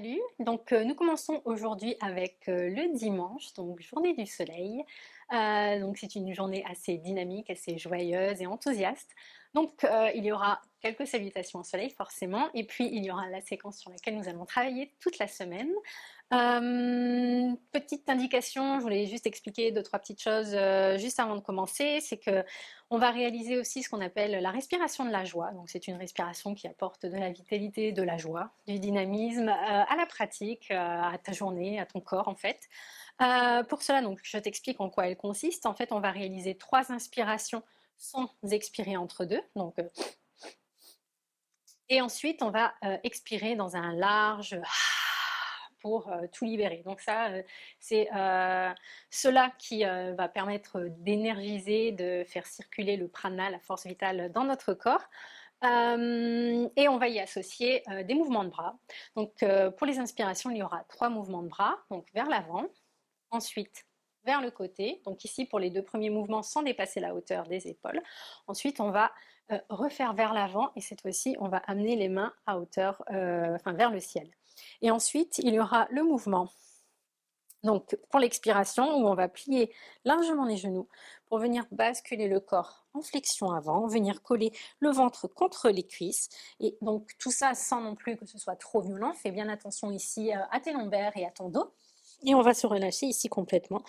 Salut, donc nous commençons aujourd'hui avec le dimanche, donc journée du soleil. Donc c'est une journée assez dynamique, assez joyeuse et enthousiaste. Donc il y aura quelques salutations au soleil forcément, et puis il y aura la séquence sur laquelle nous allons travailler toute la semaine. Petite indication, je voulais juste expliquer deux, trois petites choses juste avant de commencer, c'est que on va réaliser aussi ce qu'on appelle la respiration de la joie. Donc c'est une respiration qui apporte de la vitalité, de la joie, du dynamisme à la pratique, à ta journée, à ton corps en fait. Pour cela, donc, je t'explique en quoi elle consiste. En fait, on va réaliser 3 inspirations sans expirer entre deux. Donc, et ensuite, on va expirer dans un large pour tout libérer. Donc ça, c'est cela qui va permettre d'énergiser, de faire circuler le prana, la force vitale dans notre corps. Et on va y associer des mouvements de bras. Donc pour les inspirations, il y aura 3 mouvements de bras, donc vers l'avant, ensuite vers le côté, donc ici pour les 2 premiers mouvements sans dépasser la hauteur des épaules. Ensuite on va refaire vers l'avant et cette fois-ci on va amener les mains à hauteur, enfin vers le ciel. Et ensuite il y aura le mouvement donc pour l'expiration où on va plier largement les genoux pour venir basculer le corps en flexion avant, venir coller le ventre contre les cuisses et donc tout ça sans non plus que ce soit trop violent. Fais bien attention ici à tes lombaires et à ton dos. Et on va se relâcher ici complètement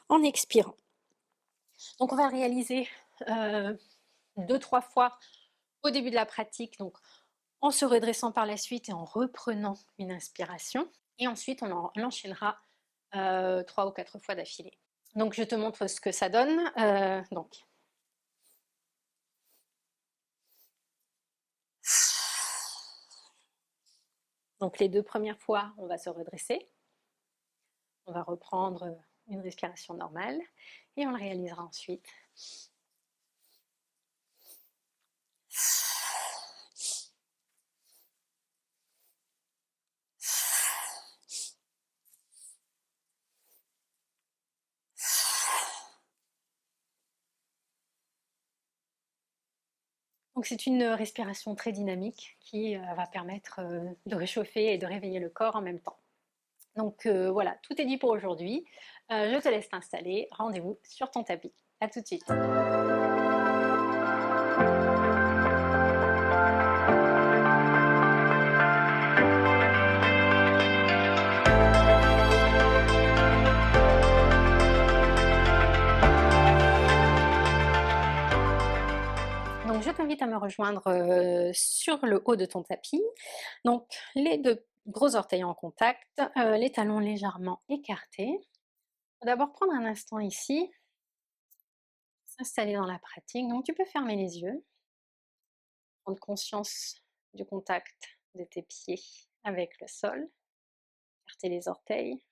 en expirant. Donc on va réaliser 2-3 fois au début de la pratique, donc en se redressant par la suite et en reprenant une inspiration. Et ensuite on enchaînera 3 ou 4 fois d'affilée. Donc je te montre ce que ça donne. Donc les 2 premières fois, on va se redresser. On va reprendre une respiration normale et on le réalisera ensuite. Donc c'est une respiration très dynamique qui va permettre de réchauffer et de réveiller le corps en même temps. Donc voilà, tout est dit pour aujourd'hui. Je te laisse t'installer. Rendez-vous sur ton tapis. À tout de suite. Donc je t'invite à me rejoindre sur le haut de ton tapis. Donc les 2 gros orteils en contact, les talons légèrement écartés. D'abord prendre un instant ici, s'installer dans la pratique. Donc tu peux fermer les yeux, prendre conscience du contact de tes pieds avec le sol, écarter les orteils,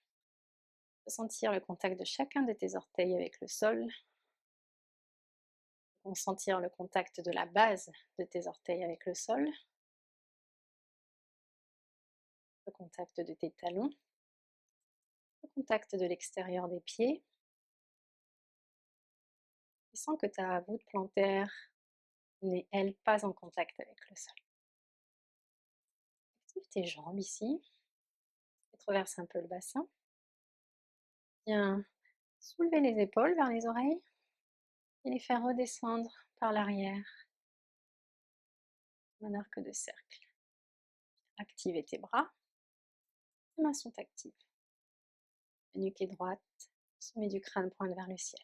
ressentir le contact de chacun de tes orteils avec le sol, sentir le contact de la base de tes orteils avec le sol, le contact de tes talons, le contact de l'extérieur des pieds. Et sens que ta voûte plantaire n'est, elle, pas en contact avec le sol. Active tes jambes ici, et traverse un peu le bassin. Viens soulever les épaules vers les oreilles et les faire redescendre par l'arrière, un arc de cercle. Active tes bras, tes mains sont actives. La nuque est droite, le sommet du crâne pointe vers le ciel.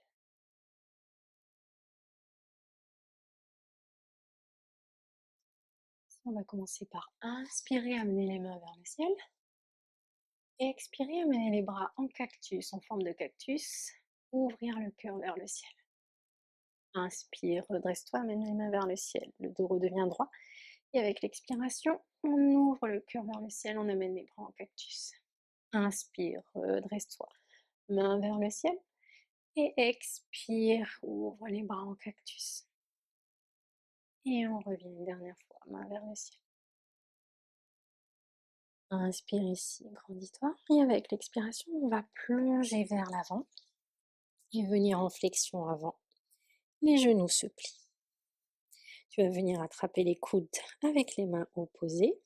On va commencer par inspirer, amener les mains vers le ciel. Et expirer, amener les bras en cactus, en forme de cactus. Ouvrir le cœur vers le ciel. Inspire, redresse-toi, amène les mains vers le ciel. Le dos redevient droit. Et avec l'expiration, on ouvre le cœur vers le ciel, on amène les bras en cactus. Inspire, redresse-toi, main vers le ciel. Et expire, ouvre les bras en cactus. Et on revient une dernière fois, main vers le ciel. Inspire ici, grandis-toi. Et avec l'expiration, on va plonger vers l'avant et venir en flexion avant. Les genoux se plient. Tu vas venir attraper les coudes avec les mains opposées.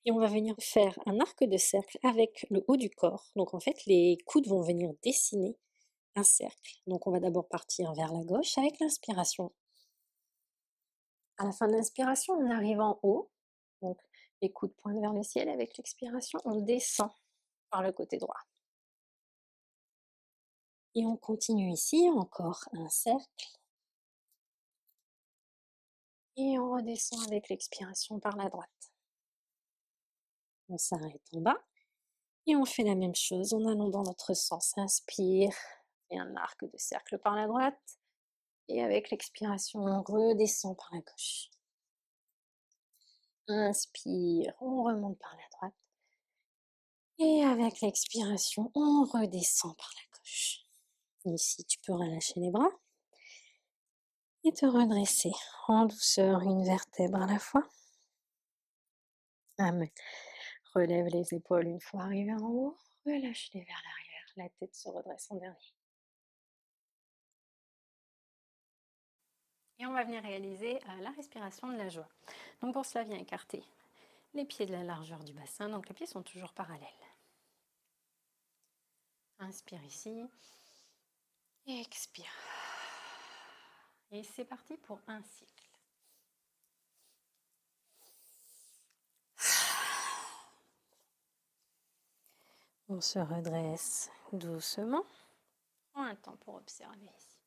Et on va venir faire un arc de cercle avec le haut du corps. Donc en fait, les coudes vont venir dessiner un cercle. Donc on va d'abord partir vers la gauche avec l'inspiration. À la fin de l'inspiration, on arrive en haut. Donc les coudes pointent vers le ciel. Avec l'expiration, on descend par le côté droit. Et on continue ici, encore un cercle. Et on redescend avec l'expiration par la droite. On s'arrête en bas. Et on fait la même chose en allant dans notre sens. Inspire, et un arc de cercle par la droite. Et avec l'expiration, on redescend par la gauche. Inspire, on remonte par la droite. Et avec l'expiration, on redescend par la gauche. Ici, tu peux relâcher les bras et te redresser en douceur, une vertèbre à la fois. Amen. Relève les épaules une fois arrivé en haut. Relâche-les vers l'arrière. La tête se redresse en dernier. Et on va venir réaliser la respiration de la joie. Donc pour cela, viens écarter les pieds de la largeur du bassin. Donc les pieds sont toujours parallèles. Inspire ici. Expire. Et c'est parti pour un cycle. On se redresse doucement. Prends un temps pour observer ici.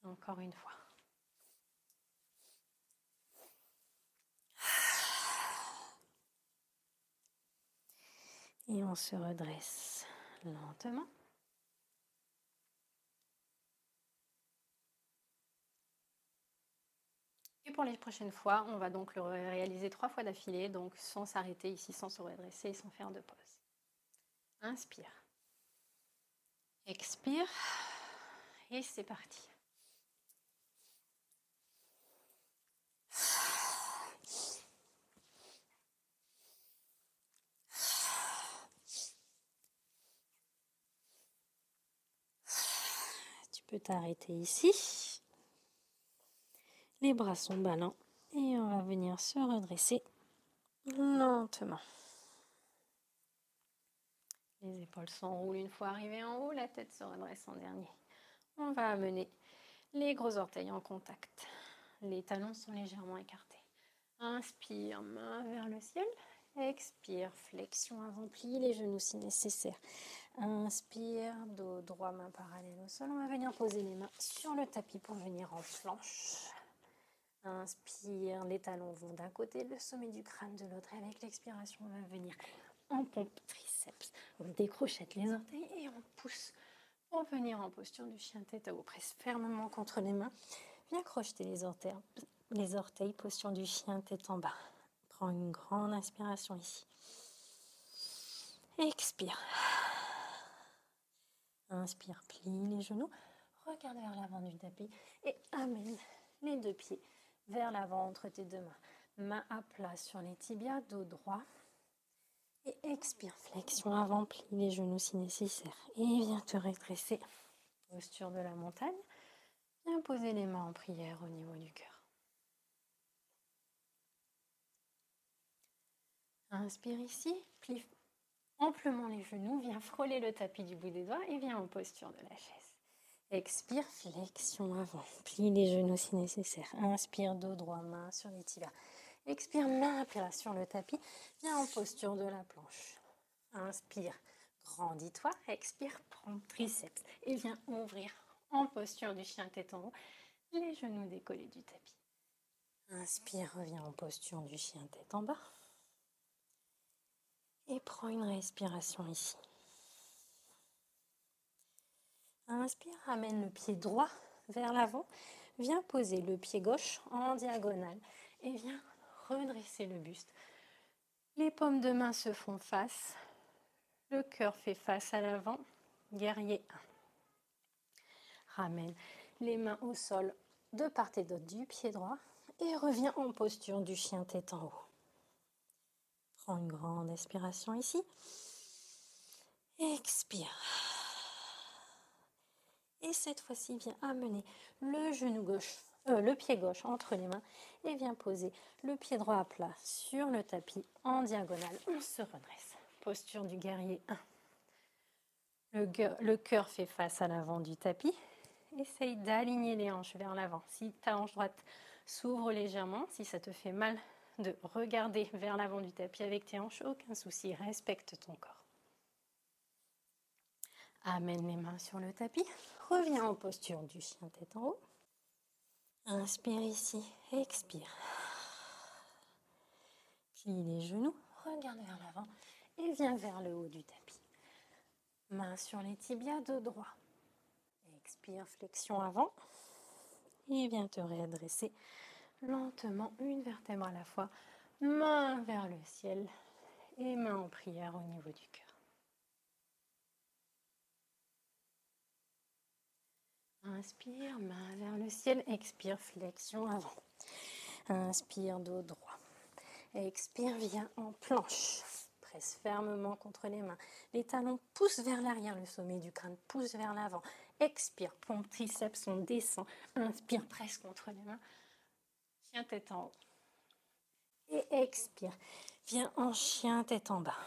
Encore une fois. Et on se redresse lentement. Et pour les prochaines fois, on va donc le réaliser 3 fois d'affilée, donc sans s'arrêter ici, sans se redresser et sans faire de pause. Inspire. Expire. Et c'est parti. Tu peux t'arrêter ici. Les bras sont ballants et on va venir se redresser lentement. Les épaules s'enroulent une fois arrivées en haut, la tête se redresse en dernier. On va amener les gros orteils en contact. Les talons sont légèrement écartés. Inspire, main vers le ciel. Expire, flexion avant, plie les genoux si nécessaire. Inspire, dos droit, main parallèle au sol. On va venir poser les mains sur le tapis pour venir en planche. Inspire, les talons vont d'un côté, le sommet du crâne de l'autre. Et avec l'expiration, on va venir en pompe triceps. On décrochette les orteils et on pousse pour venir en posture du chien tête à haut. Presse fermement contre les mains. Viens crocheter les orteils, posture du chien tête en bas. Prends une grande inspiration ici. Expire. Inspire, plie les genoux. Regarde vers l'avant du tapis et amène les deux pieds vers l'avant entre tes deux mains. Main à plat sur les tibias, dos droit. Et expire, flexion avant, plie les genoux si nécessaire. Et viens te redresser. Posture de la montagne. Viens poser les mains en prière au niveau du cœur. Inspire ici, plie amplement les genoux, viens frôler le tapis du bout des doigts et viens en posture de la chaise. Expire, flexion avant, plie les genoux si nécessaire. Inspire, dos droit, main sur les tibias. Expire, main à plat sur le tapis, viens en posture de la planche. Inspire, grandis-toi. Expire, prends triceps et viens ouvrir en posture du chien tête en haut, les genoux décollés du tapis. Inspire, reviens en posture du chien tête en bas. Et prends une respiration ici. Inspire, amène le pied droit vers l'avant. Viens poser le pied gauche en diagonale et viens redresser le buste. Les paumes de main se font face. Le cœur fait face à l'avant. Guerrier 1. Ramène les mains au sol de part et d'autre du pied droit et reviens en posture du chien tête en haut. Prends une grande expiration ici. Expire. Et cette fois-ci, viens amener le genou gauche le pied gauche entre les mains et viens poser le pied droit à plat sur le tapis en diagonale. On se redresse. Posture du guerrier 1. Le cœur fait face à l'avant du tapis. Essaye d'aligner les hanches vers l'avant. Si ta hanche droite s'ouvre légèrement, si ça te fait mal de regarder vers l'avant du tapis avec tes hanches, aucun souci, respecte ton corps. Amène les mains sur le tapis. Reviens en posture du chien tête en haut. Inspire ici, expire. Plie les genoux, regarde vers l'avant et viens vers le haut du tapis. Main sur les tibias, dos droit. Expire, flexion avant. Et viens te redresser lentement, une vertèbre à la fois. Main vers le ciel et main en prière au niveau du cœur. Inspire, main vers le ciel. Expire, flexion avant. Inspire, dos droit. Expire, viens en planche. Presse fermement contre les mains. Les talons poussent vers l'arrière, le sommet du crâne pousse vers l'avant. Expire, pompe, triceps, on descend. Inspire, presse contre les mains. Chien tête en haut. Et expire, viens en chien tête en bas.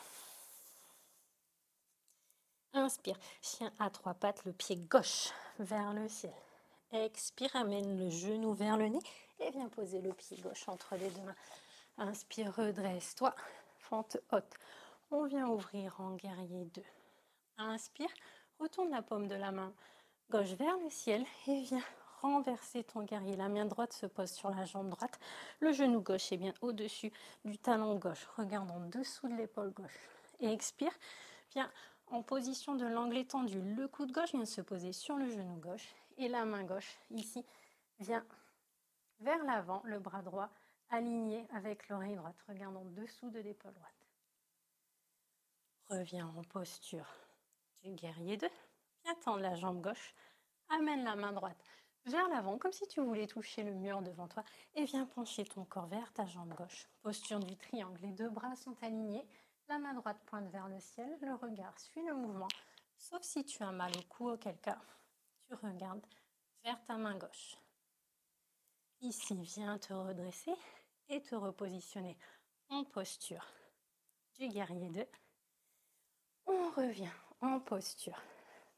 Inspire, chien à 3 pattes, le pied gauche vers le ciel. Expire, amène le genou vers le nez et viens poser le pied gauche entre les deux mains. Inspire, redresse-toi, fente haute. On vient ouvrir en guerrier 2. Inspire, retourne la paume de la main gauche vers le ciel et viens renverser ton guerrier. La main droite se pose sur la jambe droite. Le genou gauche est bien au-dessus du talon gauche. Regarde en dessous de l'épaule gauche. Et expire, viens en position de l'angle étendu. Le coude gauche vient se poser sur le genou gauche et la main gauche ici vient vers l'avant, le bras droit aligné avec l'oreille droite. Regarde en dessous de l'épaule droite. Reviens en posture du guerrier 2. Viens tendre la jambe gauche. Amène la main droite vers l'avant comme si tu voulais toucher le mur devant toi et viens pencher ton corps vers ta jambe gauche. Posture du triangle. Les deux bras sont alignés. La main droite pointe vers le ciel. Le regard suit le mouvement. Sauf si tu as mal au cou, auquel cas tu regardes vers ta main gauche. Ici, viens te redresser et te repositionner en posture du guerrier 2. On revient en posture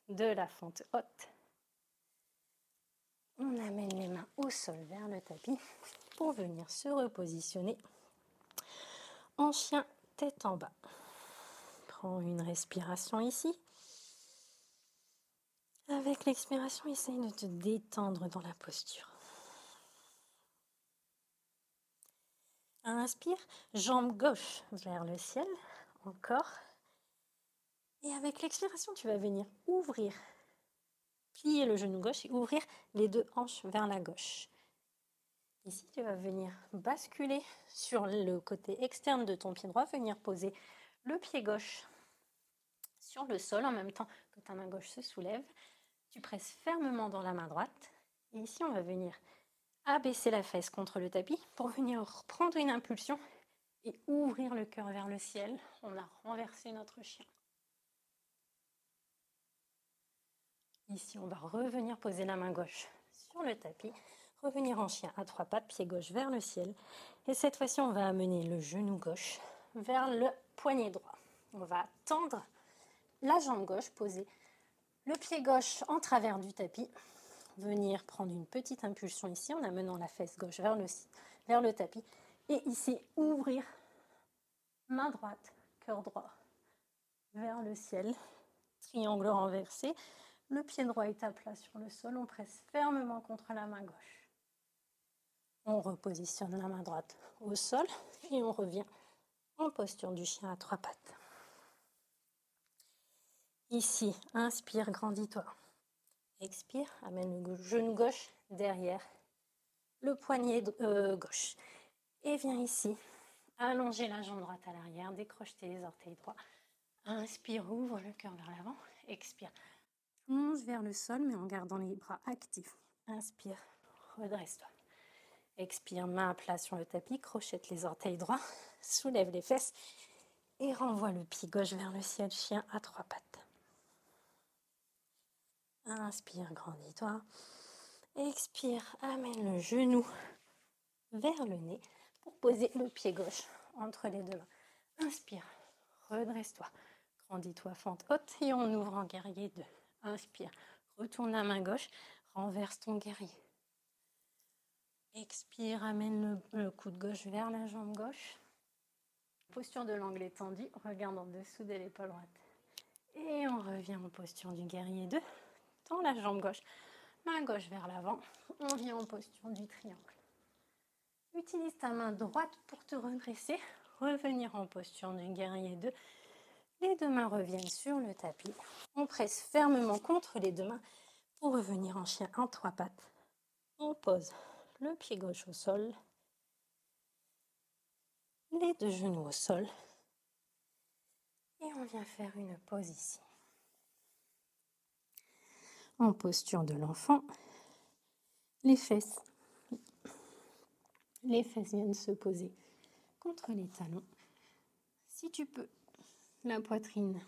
de la fente haute. On amène les mains au sol vers le tapis pour venir se repositionner en chien tête en bas. Prends une respiration ici. Avec l'expiration, essaye de te détendre dans la posture. Inspire, jambe gauche vers le ciel, encore. Et avec l'expiration, tu vas venir ouvrir, plier le genou gauche et ouvrir les deux hanches vers la gauche. Ici, tu vas venir basculer sur le côté externe de ton pied droit, venir poser le pied gauche sur le sol en même temps que ta main gauche se soulève. Tu presses fermement dans la main droite. Et ici, on va venir abaisser la fesse contre le tapis pour venir prendre une impulsion et ouvrir le cœur vers le ciel. On a renversé notre chien. Ici, on va revenir poser la main gauche sur le tapis, revenir en chien à 3 pattes, pied gauche vers le ciel. Et cette fois-ci, on va amener le genou gauche vers le poignet droit. On va tendre la jambe gauche, poser le pied gauche en travers du tapis, venir prendre une petite impulsion ici en amenant la fesse gauche vers le tapis. Et ici, ouvrir main droite, cœur droit vers le ciel, triangle renversé. Le pied droit est à plat sur le sol, on presse fermement contre la main gauche. On repositionne la main droite au sol et on revient en posture du chien à 3 pattes. Ici, inspire, grandis-toi. Expire, amène le genou gauche derrière le poignet gauche. Et viens ici, allonger la jambe droite à l'arrière, décroche tes orteils droits. Inspire, ouvre le cœur vers l'avant. Expire, plonge vers le sol, mais en gardant les bras actifs. Inspire, redresse-toi. Expire, main à plat sur le tapis, crochette les orteils droits, soulève les fesses et renvoie le pied gauche vers le ciel, chien à 3 pattes. Inspire, grandis-toi. Expire, amène le genou vers le nez pour poser le pied gauche entre les deux mains. Inspire, redresse-toi, grandis-toi, fente haute et on ouvre en guerrier 2. Inspire, retourne la main gauche, renverse ton guerrier. Expire, amène le coude gauche vers la jambe gauche. Posture de l'angle étendu, regarde en dessous de l'épaule droite. Et on revient en posture du guerrier 2. Tends la jambe gauche, main gauche vers l'avant. On vient en posture du triangle. Utilise ta main droite pour te redresser. Revenir en posture du guerrier 2. Les deux mains reviennent sur le tapis. On presse fermement contre les deux mains pour revenir en chien en 3 pattes. On pose le pied gauche au sol. Les deux genoux au sol. Et on vient faire une pause ici. En posture de l'enfant, les fesses viennent se poser contre les talons. Si tu peux, la poitrine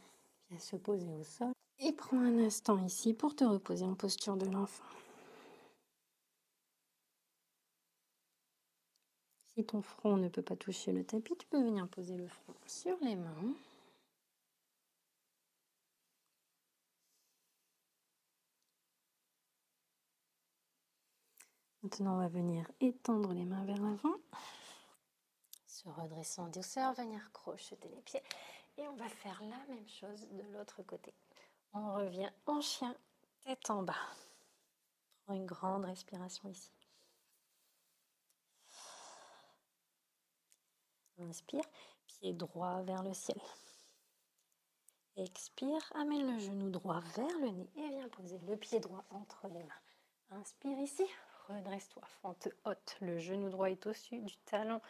vient se poser au sol. Et prends un instant ici pour te reposer en posture de l'enfant. Si ton front ne peut pas toucher le tapis, tu peux venir poser le front sur les mains. Maintenant, on va venir étendre les mains vers l'avant. Se redresser en douceur, venir crocheter les pieds. Et on va faire la même chose de l'autre côté. On revient en chien, tête en bas. Prends une grande respiration ici. Inspire, pied droit vers le ciel. Expire, amène le genou droit vers le nez et viens poser le pied droit entre les mains. Inspire ici, redresse-toi, fente haute. Le genou droit est au-dessus du talon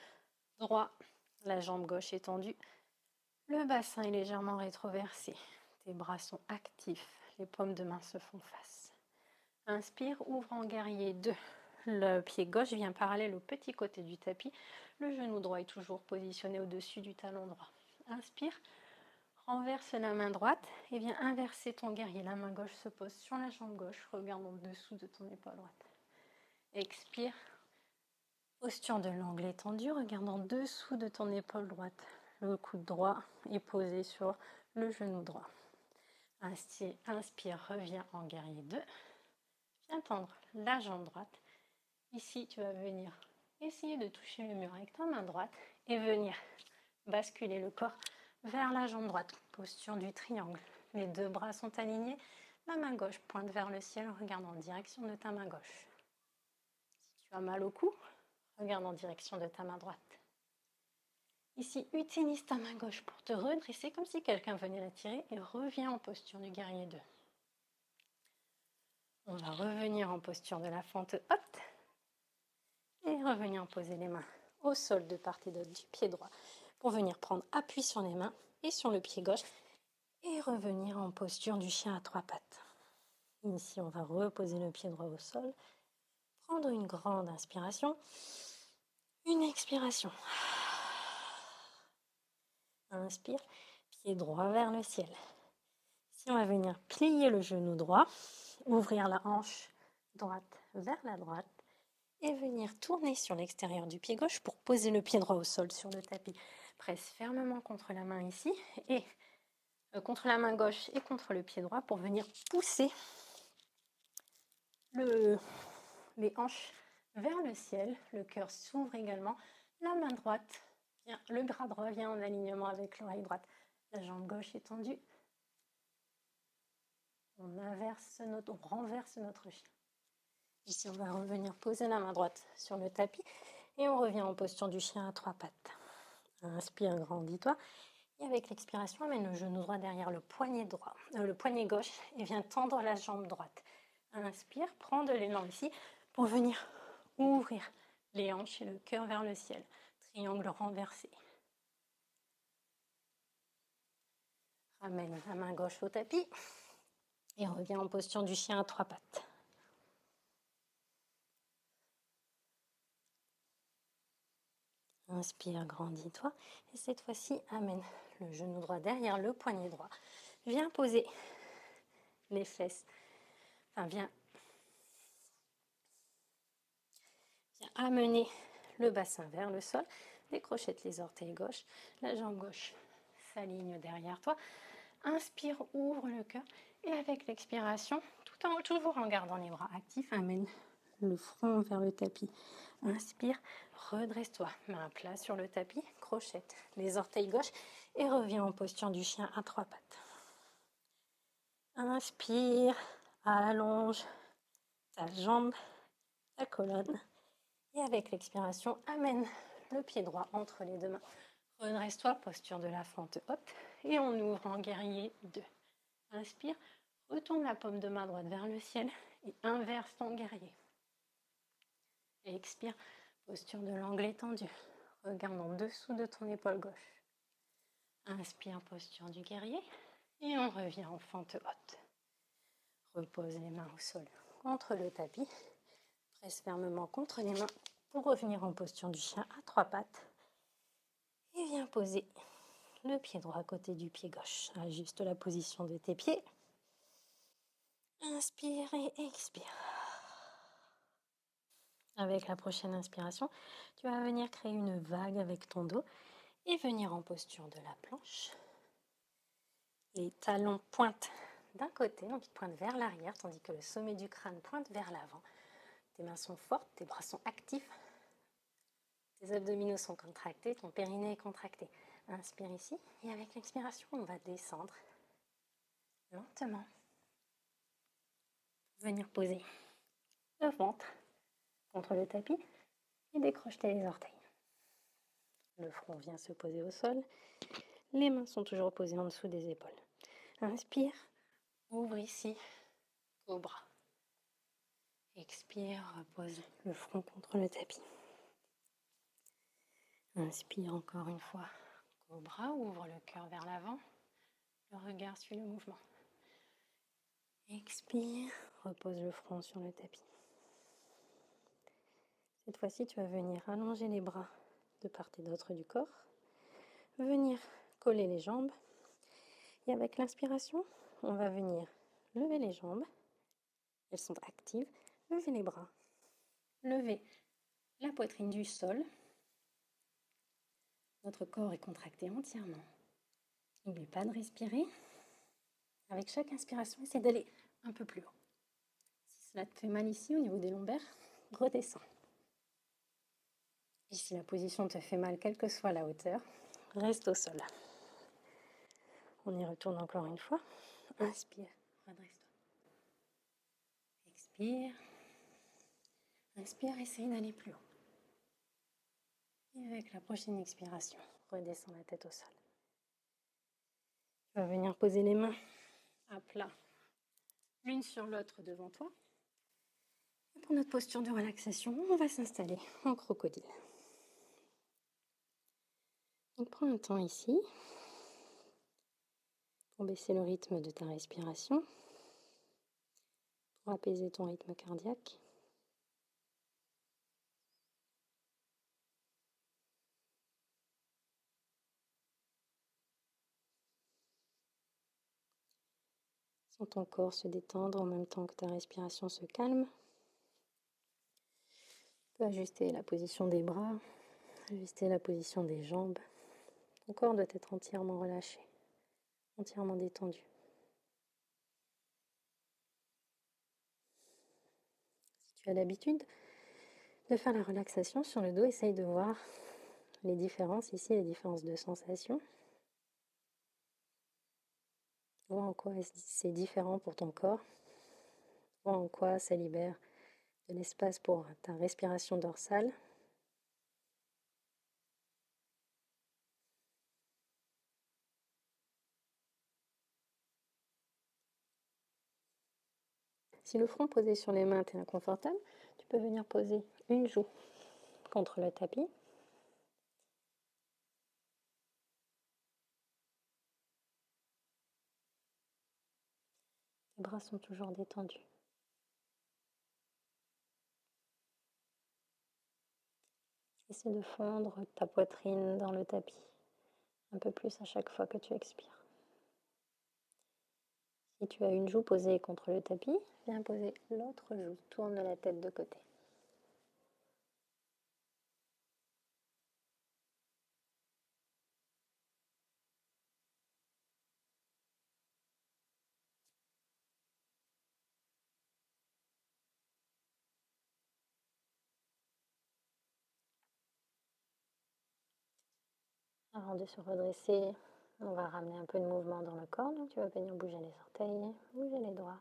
droit, la jambe gauche est tendue. Le bassin est légèrement rétroversé. Tes bras sont actifs, les paumes de main se font face. Inspire, ouvre en guerrier 2. Le pied gauche vient parallèle au petit côté du tapis. Le genou droit est toujours positionné au-dessus du talon droit. Inspire, renverse la main droite et viens inverser ton guerrier. La main gauche se pose sur la jambe gauche, regarde en dessous de ton épaule droite. Expire, posture de l'angle étendu, regarde en dessous de ton épaule droite. Le coude droit est posé sur le genou droit. Inspire, reviens en guerrier 2. Viens tendre la jambe droite. Ici, tu vas venir essayer de toucher le mur avec ta main droite et venir basculer le corps vers la jambe droite. Posture du triangle. Les deux bras sont alignés. La main gauche pointe vers le ciel, regarde en direction de ta main gauche. Si tu as mal au cou, regarde en direction de ta main droite. Ici, utilise ta main gauche pour te redresser comme si quelqu'un venait la tirer et reviens en posture du guerrier 2. On va revenir en posture de la fente haute et revenir poser les mains au sol de part et d'autre du pied droit pour venir prendre appui sur les mains et sur le pied gauche et revenir en posture du chien à 3 pattes. Ici, on va reposer le pied droit au sol, prendre une grande inspiration, une expiration. Inspire, pied droit vers le ciel. Ici, on va venir plier le genou droit, ouvrir la hanche droite vers la droite et venir tourner sur l'extérieur du pied gauche pour poser le pied droit au sol sur le tapis. Presse fermement contre la main ici et contre la main gauche et contre le pied droit pour venir pousser les hanches vers le ciel. Le cœur s'ouvre également. La main droite, le bras droit vient en alignement avec l'oreille droite. La jambe gauche est tendue. On renverse notre chien. Ici, on va revenir poser la main droite sur le tapis et on revient en posture du chien à 3 pattes. Inspire, grandis-toi. Et avec l'expiration, amène le genou droit derrière le poignet gauche et viens tendre la jambe droite. Inspire, prends de l'élan ici pour venir ouvrir les hanches et le cœur vers le ciel. Triangle renversé. Ramène la main gauche au tapis et reviens en posture du chien à 3 pattes. Inspire, grandis-toi. Et cette fois-ci, amène le genou droit derrière le poignet droit. Viens poser les fesses. Viens Viens amener le bassin vers le sol. Décrochette les orteils gauche. La jambe gauche s'aligne derrière toi. Inspire, ouvre le cœur. Et avec l'expiration, toujours en gardant les bras actifs, amène le front vers le tapis. Inspire, redresse-toi. Main à plat sur le tapis. Crochette les orteils gauche et reviens en posture du chien à 3 pattes. Inspire, allonge ta jambe, ta colonne. Et avec l'expiration, amène le pied droit entre les deux mains. Redresse-toi, posture de la fente haute. Et on ouvre en guerrier 2. Inspire, retourne la paume de main droite vers le ciel et inverse ton guerrier. Et expire, posture de l'angle étendu. Regarde en dessous de ton épaule gauche. Inspire, posture du guerrier. Et on revient en fente haute. Repose les mains au sol contre le tapis. Presse fermement contre les mains pour revenir en posture du chien à 3 pattes. Et viens poser le pied droit à côté du pied gauche. Ajuste la position de tes pieds. Inspire et expire. Avec la prochaine inspiration, tu vas venir créer une vague avec ton dos et venir en posture de la planche. Les talons pointent d'un côté, donc ils pointent vers l'arrière, tandis que le sommet du crâne pointe vers l'avant. Tes mains sont fortes, tes bras sont actifs, tes abdominaux sont contractés, ton périnée est contracté. Inspire ici et avec l'expiration, on va descendre lentement. Venir poser le ventre contre le tapis et décrocher les orteils. Le front vient se poser au sol. Les mains sont toujours posées en dessous des épaules. Inspire, ouvre ici, cobra. Expire, repose le front contre le tapis. Inspire encore une fois, cobra, ouvre le cœur vers l'avant. Le regard suit le mouvement. Expire, repose le front sur le tapis. Cette fois-ci, tu vas venir allonger les bras de part et d'autre du corps. Venir coller les jambes. Et avec l'inspiration, on va venir lever les jambes. Elles sont actives. Lever les bras. Lever la poitrine du sol. Notre corps est contracté entièrement. N'oublie pas de respirer. Avec chaque inspiration, essaie d'aller un peu plus haut. Si cela te fait mal ici au niveau des lombaires, redescends. Et si la position te fait mal, quelle que soit la hauteur, reste au sol. On y retourne encore une fois. Inspire, redresse-toi. Expire. Inspire, essaye d'aller plus haut. Et avec la prochaine expiration, redescends la tête au sol. Tu vas venir poser les mains à plat, l'une sur l'autre devant toi. Et pour notre posture de relaxation, on va s'installer en crocodile. Donc prends un temps ici pour baisser le rythme de ta respiration, pour apaiser ton rythme cardiaque. Sens ton corps se détendre en même temps que ta respiration se calme. Tu peux ajuster la position des bras, ajuster la position des jambes. Ton corps doit être entièrement relâché, entièrement détendu. Si tu as l'habitude de faire la relaxation sur le dos, essaye de voir les différences ici, les différences de sensations. Vois en quoi c'est différent pour ton corps. Vois en quoi ça libère de l'espace pour ta respiration dorsale. Si le front posé sur les mains t'est inconfortable, tu peux venir poser une joue contre le tapis. Les bras sont toujours détendus. Essaie de fondre ta poitrine dans le tapis, un peu plus à chaque fois que tu expires. Si tu as une joue posée contre le tapis, viens poser l'autre joue, tourne la tête de côté. Avant de se redresser, on va ramener un peu de mouvement dans le corps. Donc tu vas venir bouger les orteils, bouger les doigts.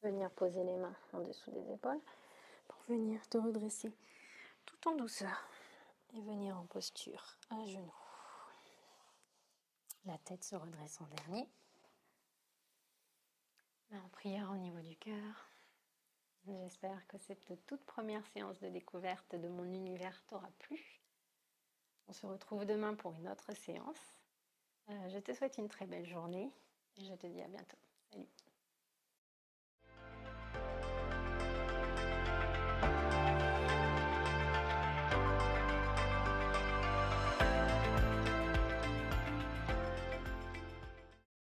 Venir poser les mains en dessous des épaules pour venir te redresser tout en douceur et venir en posture à genoux. La tête se redresse en dernier. En prière au niveau du cœur. J'espère que cette toute première séance de découverte de mon univers t'aura plu. On se retrouve demain pour une autre séance. Je te souhaite une très belle journée et je te dis à bientôt. Salut!